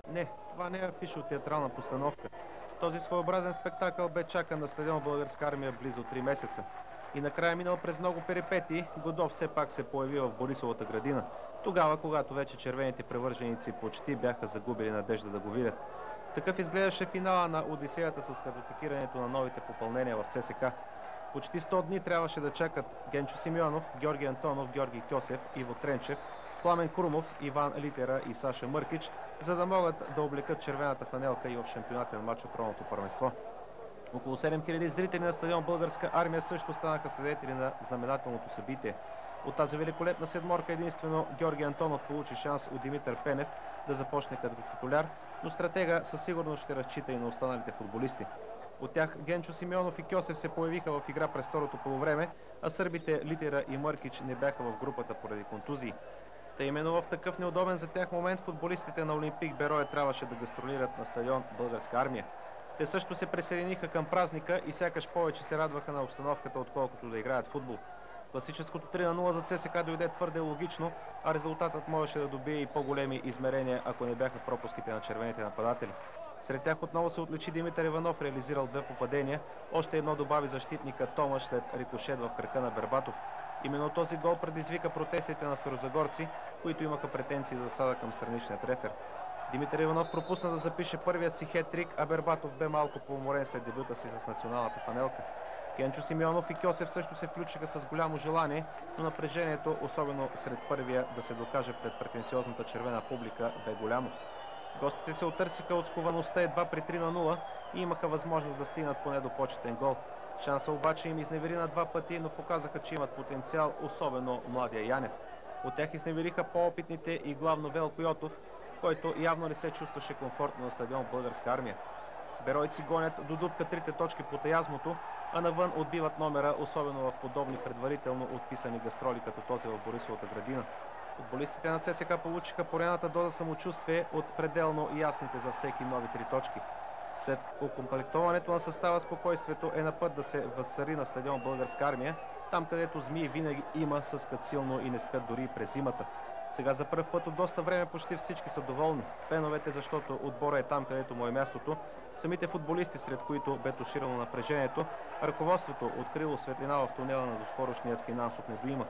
Не, това не е афиш от театрална постановка. Този своеобразен спектакъл бе чакан на стадион Българска армия близо 3 месеца. И накрая минал през много перипетии, Годов все пак се появи в Борисовата градина. Тогава, когато вече червените привърженици почти бяха загубили надежда да го видят. Такъв изглеждаше финала на Одисеята с картотекирането на новите попълнения в ЦСКА. Почти 100 дни трябваше да чакат Генчо Симеонов, Георги Антонов, Георги Кьосев, Иво Тренчев, Пламен Крумов, Иван Литера и Саша Мъркич, за да могат да облекат червената фанелка и в шампионатен матч от Родното първенство. Около 7000 зрители на стадион Българска армия също станаха свидетели на знаменателното събитие. От тази великолепна седморка единствено Георги Антонов получи шанс от Димитър Пенев да започне като титуляр, но стратега със сигурност ще разчита и на останалите футболисти. От тях Генчо Симеонов и Кьосев се появиха в игра през второто полувреме, а сърбите Литера и Мъркич не бяха в групата поради контузии. Та именно в такъв неудобен за тях момент футболистите на Олимпик Берое трябваше да гастролират на стадион Българска армия. Те също се присъединиха към празника и сякаш повече се радваха на обстановката, отколкото да играят футбол. Класическото 3-0 за ЦСКА дойде твърде логично, а резултатът можеше да добие и по-големи измерения, ако не бяха пропуските на червените нападатели. Сред тях отново се отличи Димитър Иванов, реализирал 2 попадения. Още едно добави защитника Томаш след рикошет в кръка на Бербатов. Именно този гол предизвика протестите на старозагорци, които имаха претенции за засада към страничният рефер. Димитър Иванов пропусна да запише първия си хет-трик, а Бербатов бе малко поуморен след дебюта си с националната фанелка. Генчо Симеонов и Кьосев също се включиха с голямо желание, но напрежението, особено сред първия да се докаже пред претенциозната червена публика, бе голямо. Гостите се отърсиха от сковаността едва при 3-0 и имаха възможност да стигнат поне до почетен гол. Шанса обаче им изневери на 2 пъти, но показаха, че имат потенциал, особено младия Янев. От тях изневериха по-опитните и главно Велко Йотов, който явно не се чувстваше комфортно на стадион Българска армия. Беройци гонят до дупка 3 точки по Таязмото, а навън отбиват номера, особено в подобни предварително отписани гастроли, като този в Борисовата градина. Футболистите на ЦСКА получиха поредната доза самочувствие от пределно ясните за всеки нови 3 точки. След окомплектоването на състава, спокойствието е на път да се възцари на стадион Българска армия, там където змии винаги има, съскат силно и не спят дори и през зимата. Сега за първ път от доста време почти всички са доволни. Феновете, защото отбора е там, където му е мястото, самите футболисти, сред които бе туширано напрежението, ръководството открило светлина в тунела на доскорошният финансов недоимък.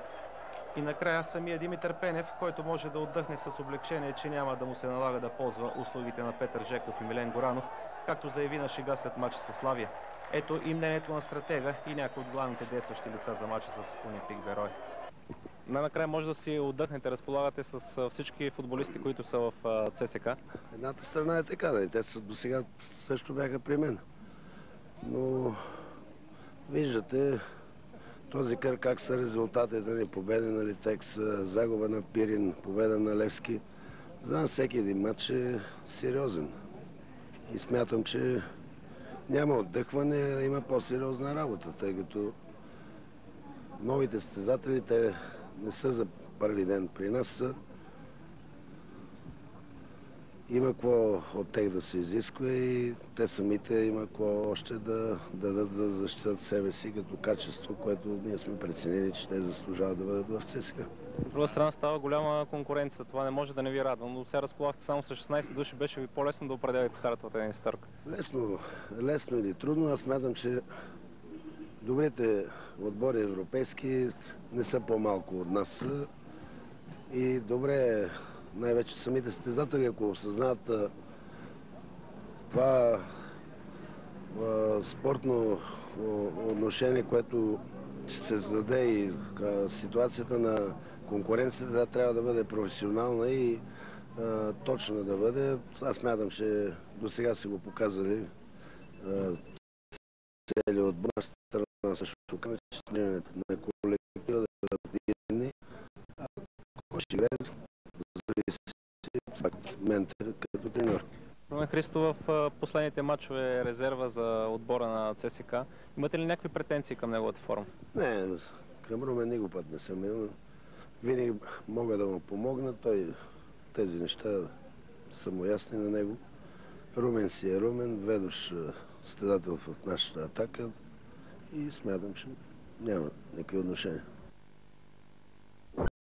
И накрая самия Димитър Пенев, който може да отдъхне с облегчение, че няма да му се налага да ползва услугите на Петър Жеков и Милен Горанов, както заяви на шега след мача с Славия. Ето и мнението на стратега и някои от главните действащи лица за мача с Олимпик Берой. Накрая може да си отдъхнете, разполагате с всички футболисти, които са в ЦСКА. Едната страна е така, да, те до сега също бяха при мен. Но виждате този кърк как са резултатите ни, победа на Литекс, загуба на Пирин, победа на Левски. За нас всеки един матч е сериозен. И смятам, че няма отдъхване, има по-сериозна работа, тъй като новите състезатели, те не са за първи ден при нас. Има какво от тях да се изисква и те самите има какво още да дадат да защитат себе си като качество, което ние сме преценили, че те заслужават да бъдат в ЦСКА. От друга страна става голяма конкуренция. Това не може да не ви радва, но сега разполагате само с 16 души. Беше ви по-лесно да определите старта от един стърк? Лесно или трудно. Аз смятам, че добрите отбори европейски не са по-малко от нас. И добре е най-вече самите състезатели, ако осъзнават това спортно отношение, което ще се създаде и ситуацията на конкуренцията, да трябва да бъде професионална и точна да бъде. Аз смятам, че до сега са го показали цели отбор на страна също, че на колектива да бъдат единни, а кой ще играе, зависи от ментор като треньор. Румен Христов, в последните матчове резерва за отбора на ЦСКА. Имате ли някакви претенции към неговата форма? Не, към Румен никога път не съм имал. Винаги мога да му помогна. Той тези неща са му ясни на него. Румен си е Румен, ведущ състезател в нашата атака и смятам, че няма никакви отношения.